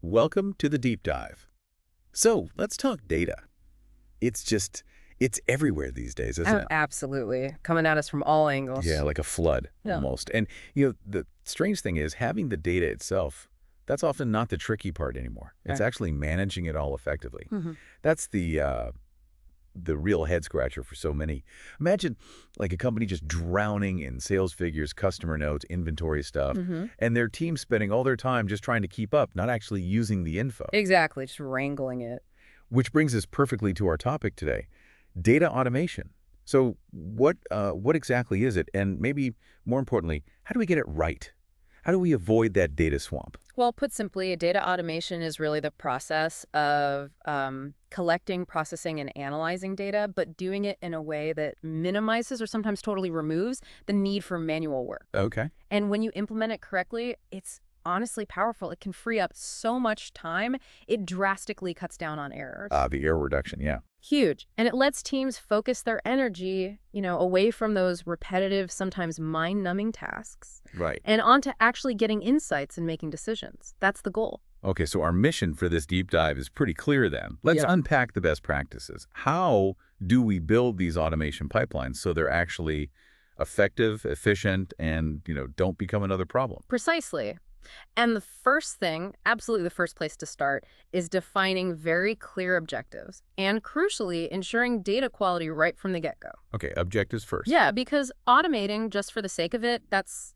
Welcome to the deep dive. So let's talk data. It's everywhere these days, isn't it? Absolutely. Coming at us from all angles. Yeah, like a flood almost. And, the strange thing is having the data itself, that's often not the tricky part anymore. It's Right. actually managing it all effectively. hmm That's the real head scratcher for so many. Imagine like a company just drowning in sales figures, customer notes, inventory stuff, and their team spending all their time just trying to keep up, not actually using the info. Exactly. Just wrangling it. Which brings us perfectly to our topic today, data automation. So what exactly is it? And maybe more importantly, how do we get it right? How do we avoid that data swamp? Well, put simply, data automation is really the process of collecting, processing, and analyzing data, but doing it in a way that minimizes or sometimes totally removes the need for manual work. Okay. And when you implement it correctly, it's honestly powerful. It can free up so much time. It drastically cuts down on errors. The error reduction, yeah. Huge. And it lets teams focus their energy, away from those repetitive, sometimes mind-numbing tasks Right. and onto actually getting insights and making decisions. That's the goal. Okay, so our mission for this deep dive is pretty clear then. Let's unpack the best practices. How do we build these automation pipelines so they're actually effective, efficient, and, don't become another problem? Precisely. And the first thing, absolutely the first place to start, is defining very clear objectives and, crucially, ensuring data quality right from the get-go. Okay, objectives first. Yeah, because automating just for the sake of it, that's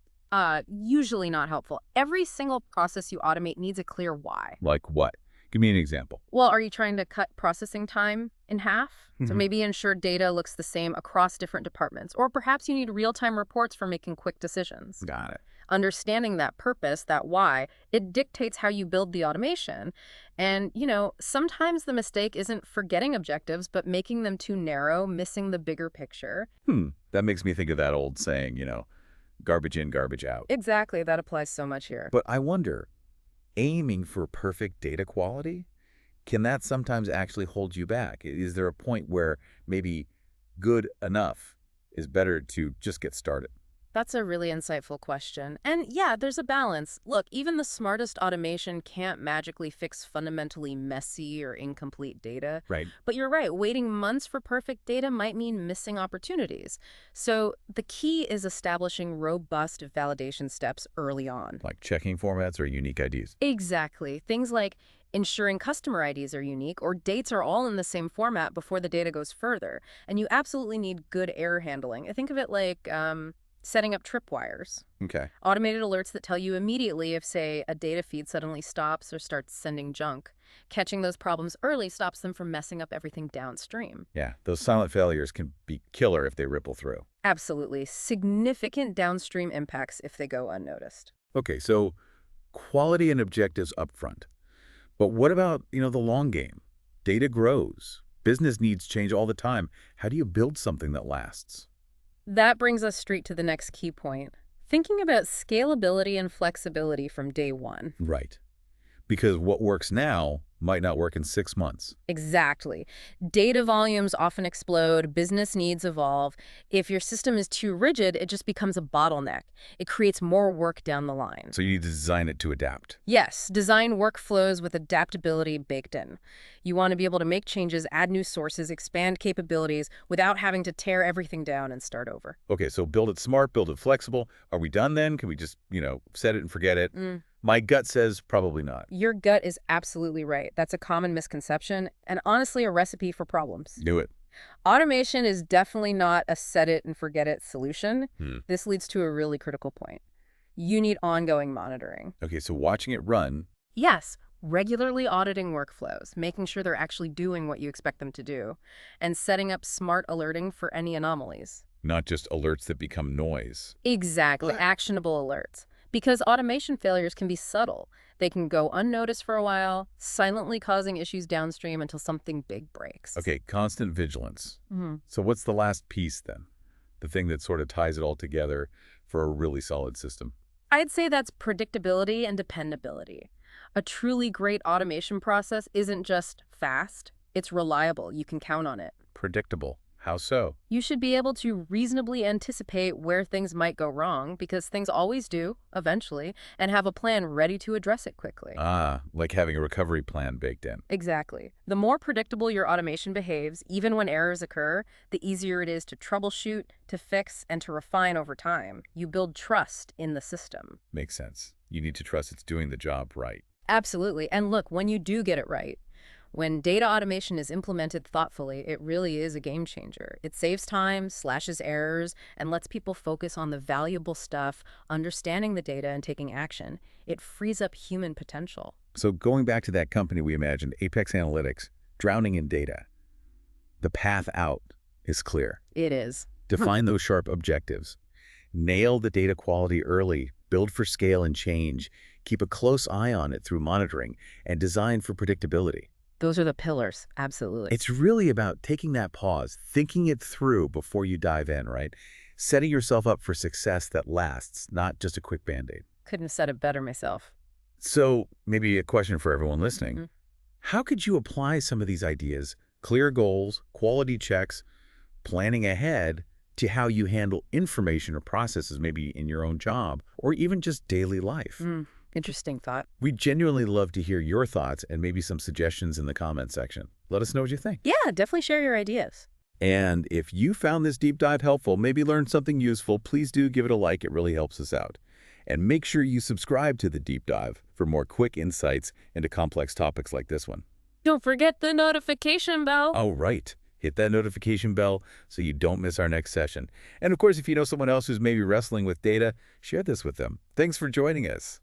usually not helpful. Every single process you automate needs a clear why. Like what? Give me an example. Well, are you trying to cut processing time in half? So Mhm. maybe ensure data looks the same across different departments. Or perhaps you need real-time reports for making quick decisions. Got it. Understanding that purpose, that why, it dictates how you build the automation. And, sometimes the mistake isn't forgetting objectives, but making them too narrow, missing the bigger picture. That makes me think of that old saying, garbage in, garbage out. Exactly. That applies so much here. But I wonder, aiming for perfect data quality, can that sometimes actually hold you back? Is there a point where maybe good enough is better to just get started? That's a really insightful question. And yeah, there's a balance. Look, even the smartest automation can't magically fix fundamentally messy or incomplete data. Right. But you're right, waiting months for perfect data might mean missing opportunities. So the key is establishing robust validation steps early on. Like checking formats or unique IDs? Exactly. Things like ensuring customer IDs are unique or dates are all in the same format before the data goes further. And you absolutely need good error handling. I think of it like setting up tripwires. Okay. Automated alerts that tell you immediately if, say, a data feed suddenly stops or starts sending junk. Catching those problems early stops them from messing up everything downstream. Yeah, those silent failures can be killer if they ripple through. Absolutely. Significant downstream impacts if they go unnoticed. Okay, so quality and objectives up front. But what about, the long game? Data grows. Business needs change all the time. How do you build something that lasts? That brings us straight to the next key point. Thinking about scalability and flexibility from day one. Right. Because what works now might not work in 6 months. Exactly. Data volumes often explode, business needs evolve. If your system is too rigid, it just becomes a bottleneck. It creates more work down the line. So you need to design it to adapt. Yes, design workflows with adaptability baked in. You want to be able to make changes, add new sources, expand capabilities without having to tear everything down and start over. Okay, so build it smart, build it flexible. Are we done then? Can we just, set it and forget it? My gut says probably not. Your gut is absolutely right. That's a common misconception and honestly a recipe for problems. Knew it. Automation is definitely not a set it and forget it solution. This leads to a really critical point. You need ongoing monitoring. Okay, so watching it run. Yes, regularly auditing workflows, making sure they're actually doing what you expect them to do, and setting up smart alerting for any anomalies. Not just alerts that become noise. Exactly, actionable alerts. Because automation failures can be subtle. They can go unnoticed for a while, silently causing issues downstream until something big breaks. Okay, constant vigilance. Mhm. So what's the last piece then? The thing that sort of ties it all together for a really solid system? I'd say that's predictability and dependability. A truly great automation process isn't just fast, it's reliable. You can count on it. Predictable. How so? You should be able to reasonably anticipate where things might go wrong, because things always do, eventually, and have a plan ready to address it quickly. Ah, like having a recovery plan baked in. Exactly. The more predictable your automation behaves, even when errors occur, the easier it is to troubleshoot, to fix, and to refine over time. You build trust in the system. Makes sense. You need to trust it's doing the job right. Absolutely. And look, when you do get it right, when data automation is implemented thoughtfully, it really is a game changer. It saves time, slashes errors, and lets people focus on the valuable stuff, understanding the data and taking action. It frees up human potential. So going back to that company we imagined, Apex Analytics, drowning in data, the path out is clear. It is. Define those sharp objectives. Nail the data quality early, build for scale and change, keep a close eye on it through monitoring, and design for predictability. Those are the pillars. Absolutely. It's really about taking that pause, thinking it through before you dive in, right? Setting yourself up for success that lasts, not just a quick Band-Aid. Couldn't have said it better myself. So maybe a question for everyone listening. How could you apply some of these ideas, clear goals, quality checks, planning ahead, to how you handle information or processes maybe in your own job or even just daily life? Interesting thought. We genuinely love to hear your thoughts and maybe some suggestions in the comment section. Let us know what you think. Yeah, definitely share your ideas. And if you found this deep dive helpful, maybe learned something useful, please do give it a like. It really helps us out. And make sure you subscribe to the deep dive for more quick insights into complex topics like this one. Don't forget the notification bell. Oh, right. Hit that notification bell so you don't miss our next session. And of course, if you know someone else who's maybe wrestling with data, share this with them. Thanks for joining us.